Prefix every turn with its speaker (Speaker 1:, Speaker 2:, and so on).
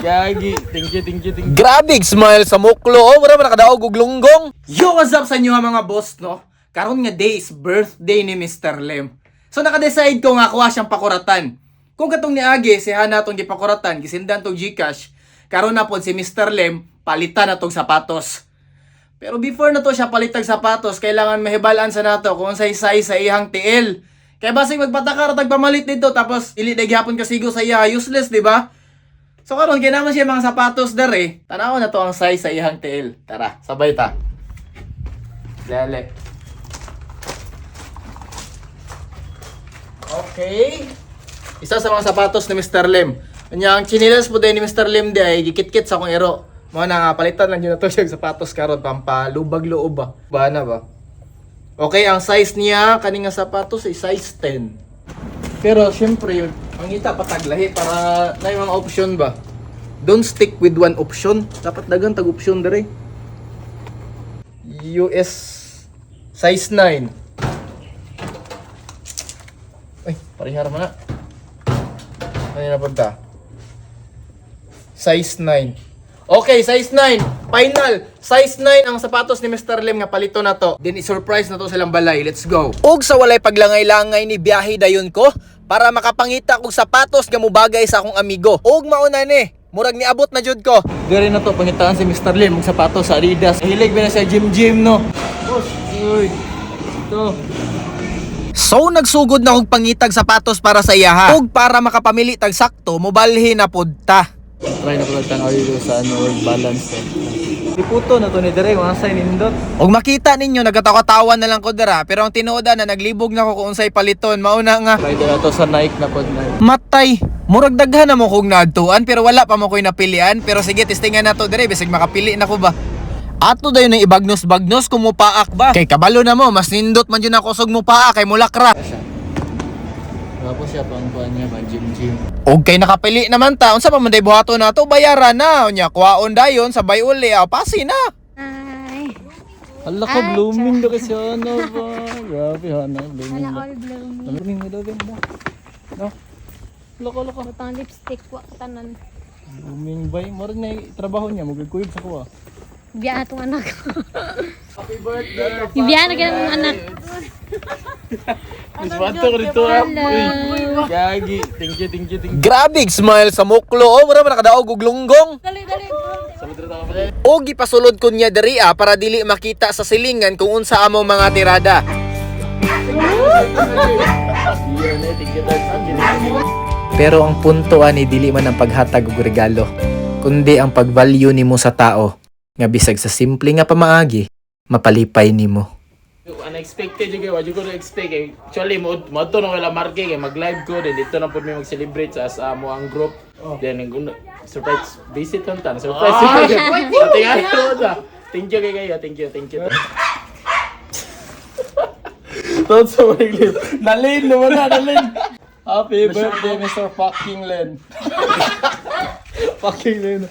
Speaker 1: Gagi. Thank you.
Speaker 2: Grabig smile sa muklo. Oh, mura man nakadaog og lunggong.
Speaker 1: Yo, what's up sa inyo mga boss, no? Karon nga day is birthday ni Mr. Lem. So naka-decide ko nga kuha siyang pakuratan. Kung katong niagi, siya na itong gipakuratan, gisindan tong Gcash, karon na po si Mr. Lem, palitan na tong sapatos. Pero before na to siya palitag sapatos, kailangan mahibalaan sa nato kung sa size sa ihang TL. Kaya basig magpatakar tag pamalit dito tapos dili day gyapon kasigo sa iya, useless, di ba? So karon kailangan siya mga sapatos dere. Tanaw na to ang size sa ihang TL. Tara, sabay ta. Dale. Okay. Isa sa mga sapatos ni Mr. Lem. Kanya ang chinilas po din ni Mr. Lem di ay gikit-kit sa akong ero. Mga nga palitan lang yun na to siya sapatos karon pampalubag-loob ba. Bana ba? Okay, ang size niya kaning nga sapatos ay size 10. Pero syempre, ang ita pataglahi para na yung mga option ba. Don't stick with one option. Dapat dagan tag option dere. US size 9. Ay, parihar mo na. Ano na punta? Size 9. Okay, size 9. Final. Size 9 ang sapatos ni Mr. Lem nga palito na to. Then i-surprise na to silang balay. Let's go.
Speaker 2: Og sa walay paglangay-langay ni biyahe dayon ko para makapangita kog sapatos nga mubagay sa akong amigo. Og mauna ni, murag niabot na jud ko.
Speaker 1: Diri na to pangitaan si Mr. Lem og sapatos sa Adidas. Hilig ba na siya gym no? Boss, uy. Ito.
Speaker 2: So nagsugod na og pangitag sapatos para sa iyaha. Og para makapamili tag sakto, mobalhin na pud ta.
Speaker 1: Try na pala tanaw dito sa work balance. Iputo na to ni Dere, mga sign nindot.
Speaker 2: Og makita ninyo nagatawa-tawa na lang ko dira, pero ang tinuodan na naglibog na ko kung unsay paliton, mauna nga.
Speaker 1: Try na to sa Nike na pod na.
Speaker 2: Matay, murag daghan na mo kog naadtuan pero wala pa mo koy napilian, pero sige testingan na to dire bisig makapili na ko ba. Ato dayon ang ibagnos-bagnos kung mupaak ba. Kay kabalo na mo, mas nindot man yun ako sog mupaak kay mulakra.
Speaker 1: Tapos siya pang niya, pang gym.
Speaker 2: Og kay nakapili naman ta, unsa pa man day buhaton nato, bayaran na. Unya kuwaon dayon sabay uli, pasi na.
Speaker 3: Ay.
Speaker 1: Hala ka, blooming na kasi ano ba? Grabe, Hana, blooming
Speaker 3: Wala
Speaker 1: na.
Speaker 3: all bloom.
Speaker 1: Blooming ba? No? Loko.
Speaker 3: Butang lipstick wa katanan.
Speaker 1: Blooming ba? Marag na trabaho niya, magagkuyog sa kuha.
Speaker 3: Biya atong anak.
Speaker 1: Happy birthday!
Speaker 3: Biya na gyud ang anak.
Speaker 1: Miss Wanto ko dito ah. Gagi, thank you.
Speaker 2: Grabig smile sa muklo, mura man nakadaog og lunggong.
Speaker 3: Dali.
Speaker 1: Sabi dito ako pala.
Speaker 2: Og gipasulod ko niya diri para dili makita sa silingan kung unsa amo mga tirada. Pero ang punto ani dili man ang paghatag og regalo, kundi ang pag-value nimo sa tao. Nga bisag sa simple nga pamaagi, mapalipay nimo.
Speaker 1: Unexpected yung wala ko na-expect eh. Actually, mo to nung wala marke eh. Mag-live ko, then dito na po may mag-celebrate sa mo ang group. Then, surprise visit lang ta. Surprise visit. Tingnan mo ta. Thank you kayo. Thank you. Don't so really. Nalin naman na, Nalin. Happy birthday, Mr. Fucking Len. Fucking Len.